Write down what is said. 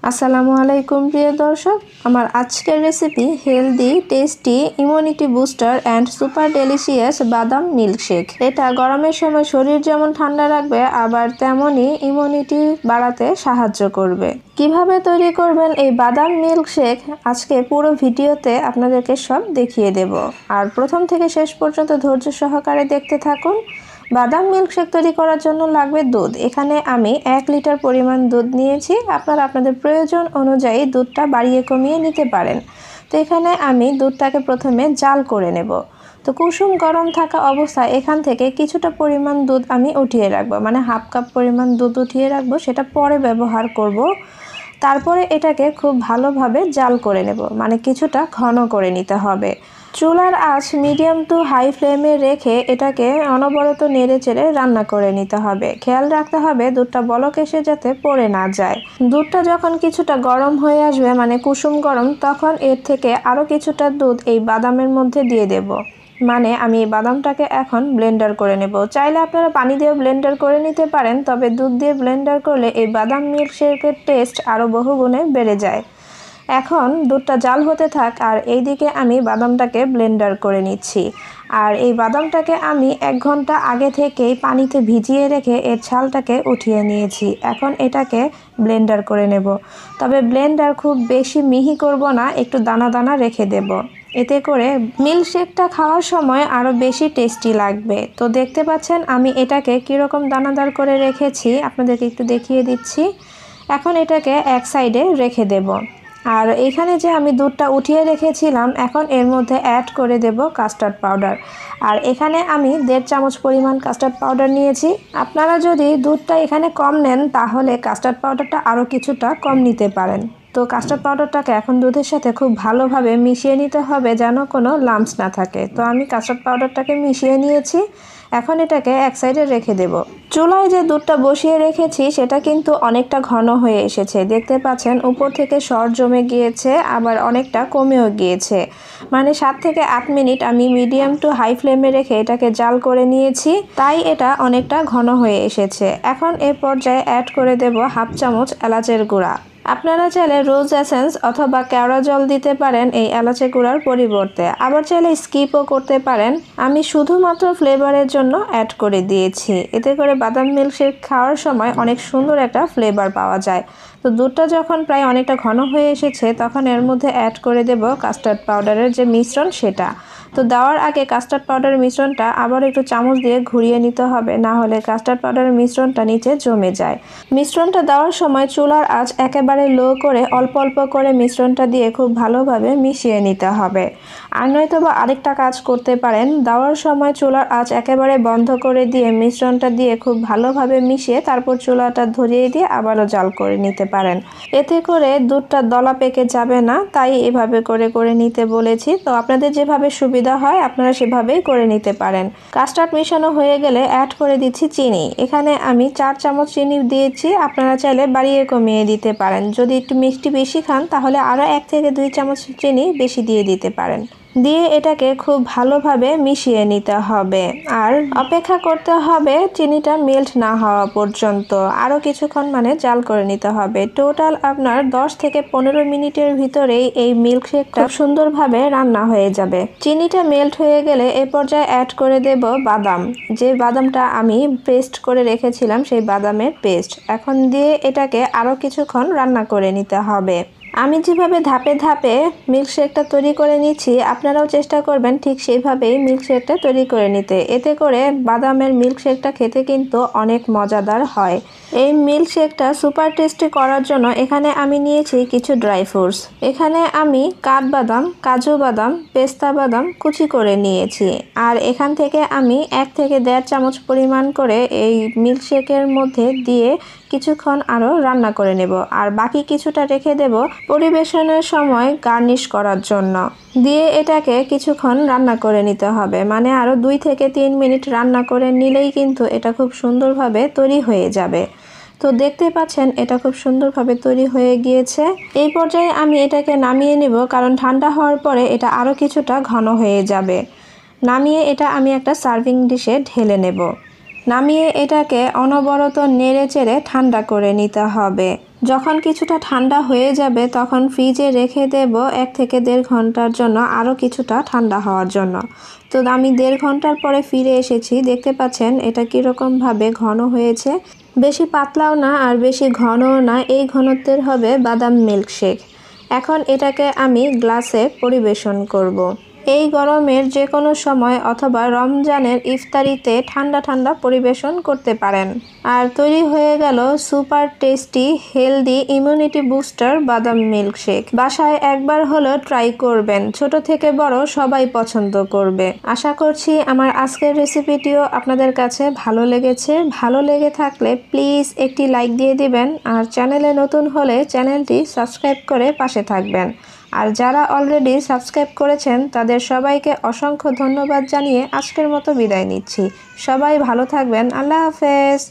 আসসালামু আলাইকুম প্রিয় দর্শক, আমার আজকের recipe healthy, tasty, immunity booster and super delicious বাদাম মিল্কশেক। এটা গরমের সময় শরীর যেমন ঠান্ডা রাখবে, আবার তেমনই ইমিউনিটি বাড়াতে সাহায্য করবে। কিভাবে তৈরি করবেন এই বাদাম মিল্কশেক আজকে পুরো ভিডিওতে আপনাদেরকে সব দেখিয়ে দেব। আর প্রথম থেকে শেষ পর্যন্ত ধৈর্য সহকারে দেখতে থাকুন। বাদাম মিল্কশেক তৈরি করার জন্য লাগবে দুধ। এখানে আমি 1 লিটার পরিমাণ দুধ নিয়েছি। আপনারা আপনাদের প্রয়োজন অনুযায়ী দুধটা বাড়িয়ে কমিয়ে নিতে পারেন। তো এখানে আমি দুধটাকে প্রথমে জাল করে নেব। তো কুসুম গরম থাকা অবস্থায় এখান থেকে কিছুটা পরিমাণ দুধ আমি উঠিয়ে রাখবো, মানে হাফ কাপ পরিমাণ দুধ উঠিয়ে রাখবো, সেটা পরে ব্যবহার করব। তারপরে এটাকে খুব ভালোভাবে জাল করে নেব, মানে কিছুটা ঘন করে নিতে হবে। চুলার আঁচ মিডিয়াম টু হাই ফ্লেমে রেখে এটাকে অনবরত নেড়ে চেড়ে রান্না করে নিতে হবে। খেয়াল রাখতে হবে দুধটা বলক এসে যাতে পড়ে না যায়। দুধটা যখন কিছুটা গরম হয়ে আসবে, মানে কুসুম গরম, তখন এর থেকে আরও কিছুটা দুধ এই বাদামের মধ্যে দিয়ে দেব। মানে আমি এই বাদামটাকে এখন ব্লেন্ডার করে নেব। চাইলে আপনারা পানি দিয়ে ব্লেন্ডার করে নিতে পারেন, তবে দুধ দিয়ে ব্লেন্ডার করলে এই বাদাম মিল্কশেকের টেস্ট আরও বহুগুণে বেড়ে যায়। এখন দুধটা জাল হতে থাক, আর এইদিকে আমি বাদামটাকে ব্লেন্ডার করে নিচ্ছি। আর এই বাদামটাকে আমি 1 ঘন্টা আগে থেকেই পানিতে ভিজিয়ে রেখে এর ছালটাকে উঠিয়ে নিয়েছি। এখন এটাকে ব্লেন্ডার করে নেব, তবে ব্লেন্ডার খুব বেশি মিহি করব না, একটু দানা দানা রেখে দেব। এতে করে মিল্কশেকটা খাওয়ার সময় আরও বেশি টেস্টি লাগবে। তো দেখতে পাচ্ছেন আমি এটাকে কীরকম দানাদার করে রেখেছি, আপনাদেরকে একটু দেখিয়ে দিচ্ছি। এখন এটাকে এক সাইডে রেখে দেব। আর এখানে যে আমি দুধটা উঠিয়ে রেখেছিলাম, এখন এর মধ্যে অ্যাড করে দেব কাস্টার্ড পাউডার। আর এখানে আমি 1.5 চামচ পরিমাণ কাস্টার্ড পাউডার নিয়েছি। আপনারা যদি দুধটা এখানে কম নেন, তাহলে কাস্টার্ড পাউডারটা আরও কিছুটা কম নিতে পারেন। তো কাস্টার্ড পাউডারটাকে এখন দুধের সাথে খুব ভালোভাবে মিশিয়ে নিতে হবে, যেন কোনো লাম্পস না থাকে। তো আমি কাস্টার্ড পাউডারটাকে মিশিয়ে নিয়েছি। এখন এটাকে এক সাইডে রেখে দেব। চুলায় যে দুধটা বসিয়ে রেখেছি সেটা কিন্তু অনেকটা ঘন হয়ে এসেছে। দেখতে পাচ্ছেন উপর থেকে সর জমে গিয়েছে, আবার অনেকটা কমেও গিয়েছে। মানে 7 থেকে 8 মিনিট আমি মিডিয়াম টু হাই ফ্লেমে রেখে এটাকে জাল করে নিয়েছি, তাই এটা অনেকটা ঘন হয়ে এসেছে। এখন এ পর্যায়ে অ্যাড করে দেব হাফ চামচ এলাচের গুঁড়া। আপনারা চাইলে রোজ এসেন্স অথবা কেওড়া জল দিতে পারেন এই এলাচের গুঁড়ার পরিবর্তে, আবার চাইলে স্কিপও করতে পারেন। আমি শুধুমাত্র ফ্লেভারের জন্য অ্যাড করে দিয়েছি। এতে করে বাদাম মিল্কশেক খাওয়ার সময় অনেক সুন্দর একটা ফ্লেভার পাওয়া যায়। তো দুধটা যখন প্রায় অনেকটা ঘন হয়ে এসেছে, তখন এর মধ্যে অ্যাড করে দেব কাস্টার্ড পাউডারের যে মিশ্রণ সেটা। তো দেওয়ার আগে কাস্টার্ড পাউডারের মিশ্রণটা আবার একটু চামচ দিয়ে ঘুরিয়ে নিতে হবে, না হলে কাস্টার্ড পাউডারের মিশ্রণটা নিচে জমে যায়। মিশ্রণটা দেওয়ার সময় চুলার আঁচ একেবারে লো করে অল্প অল্প করে মিশ্রণটা দিয়ে খুব ভালোভাবে মিশিয়ে নিতে হবে। আর নয়তো বা আরেকটা কাজ করতে পারেন, দেওয়ার সময় চুলার আঁচ একেবারে বন্ধ করে দিয়ে মিশ্রণটা দিয়ে খুব ভালোভাবে মিশিয়ে তারপর চুলাটা ধরিয়ে দিয়ে আবারও জাল করে নিতে পারেন। এতে করে দুধটা দলা পেকে যাবে না, তাই এভাবে করে করে নিতে বলেছি। তো আপনাদের যেভাবে সুবিধা হয় আপনারা সেভাবেই করে নিতে পারেন। কাস্টার্ড মেশানো হয়ে গেলে অ্যাড করে দিচ্ছি চিনি। এখানে আমি 4 চামচ চিনি দিয়েছি। আপনারা চাইলে বাড়িয়ে কমিয়ে দিতে পারেন। যদি একটু মিষ্টি বেশি খান, তাহলে আরও 1 থেকে 2 চামচ চিনি বেশি দিয়ে দিতে পারেন। দিয়ে এটাকে খুব ভালোভাবে মিশিয়ে নিতে হবে, আর অপেক্ষা করতে হবে চিনিটা মেল্ট না হওয়া পর্যন্ত। আরও কিছুক্ষণ মানে জাল করে নিতে হবে। টোটাল আপনার 10 থেকে 15 মিনিটের ভিতরেই এই মিল্কশেকটা সুন্দরভাবে রান্না হয়ে যাবে। চিনিটা মেল্ট হয়ে গেলে এ পর্যায়ে অ্যাড করে দেব বাদাম। যে বাদামটা আমি পেস্ট করে রেখেছিলাম, সেই বাদামের পেস্ট এখন দিয়ে এটাকে আরও কিছুক্ষণ রান্না করে নিতে হবে। আমি যেভাবে ধাপে ধাপে মিল্কশেকটা তৈরি করে নিচ্ছি, আপনারাও চেষ্টা করবেন ঠিক সেইভাবেই মিল্কশেকটা তৈরি করে নিতে। এতে করে বাদামের মিল্কশেকটা খেতে কিন্তু অনেক মজাদার হয়। এই মিল্কশেকটা সুপার টেস্টি করার জন্য এখানে আমি নিয়েছি কিছু ড্রাই ফ্রুটস। এখানে আমি কাঠবাদাম, কাজু বাদাম, পেস্তা বাদাম কুচি করে নিয়েছি। আর এখান থেকে আমি 1 থেকে 1.5 চামচ পরিমাণ করে এই মিল্কশেকের মধ্যে দিয়ে কিছুক্ষণ আরও রান্না করে নেব। আর বাকি কিছুটা রেখে দেব পরিবেশনের সময় গার্নিশ করার জন্য। দিয়ে এটাকে কিছুক্ষণ রান্না করে নিতে হবে, মানে আরও 2 থেকে 3 মিনিট রান্না করে নিলেই কিন্তু এটা খুব সুন্দরভাবে তৈরি হয়ে যাবে। তো দেখতে পাচ্ছেন এটা খুব সুন্দরভাবে তৈরি হয়ে গিয়েছে। এই পর্যায়ে আমি এটাকে নামিয়ে নেব, কারণ ঠান্ডা হওয়ার পরে এটা আরও কিছুটা ঘন হয়ে যাবে। নামিয়ে এটা আমি একটা সার্ভিং ডিশে ঢেলে নেব। নামিয়ে এটাকে অনবরত নেড়ে চেড়ে ঠান্ডা করে নিতে হবে। যখন কিছুটা ঠান্ডা হয়ে যাবে তখন ফ্রিজে রেখে দেব 1 থেকে 1.5 ঘন্টার জন্য, আরও কিছুটা ঠান্ডা হওয়ার জন্য। তো আমি 1.5 ঘন্টার পরে ফিরে এসেছি। দেখতে পাচ্ছেন এটা কীরকমভাবে ঘন হয়েছে। বেশি পাতলাও না আর বেশি ঘনও না, এই ঘনত্বের হবে বাদাম মিল্কশেক। এখন এটাকে আমি গ্লাসে পরিবেশন করব। এই গরমের যে কোনো সময় অথবা রমজানের ইফতারিতে ঠান্ডা ঠান্ডা পরিবেশন করতে পারেন। আর তৈরি হয়ে গেল super tasty healthy immunity booster বাদাম মিল্কশেক। বাসায় একবার হলো ট্রাই করবেন, ছোট থেকে বড় সবাই পছন্দ করবে। আশা করছি আমার আজকের রেসিপিটিও আপনাদের কাছে ভালো লেগেছে। ভালো লেগে থাকলে প্লিজ একটি লাইক দিয়ে দিবেন, আর চ্যানেলে নতুন হলে চ্যানেলটি সাবস্ক্রাইব করে পাশে থাকবেন। আর যারা অলরেডি সাবস্ক্রাইব করেছেন তাদের সবাইকে অসংখ্য ধন্যবাদ জানিয়ে আজকের মতো বিদায় নিচ্ছি। সবাই ভালো থাকবেন। আল্লাহ হাফেজ।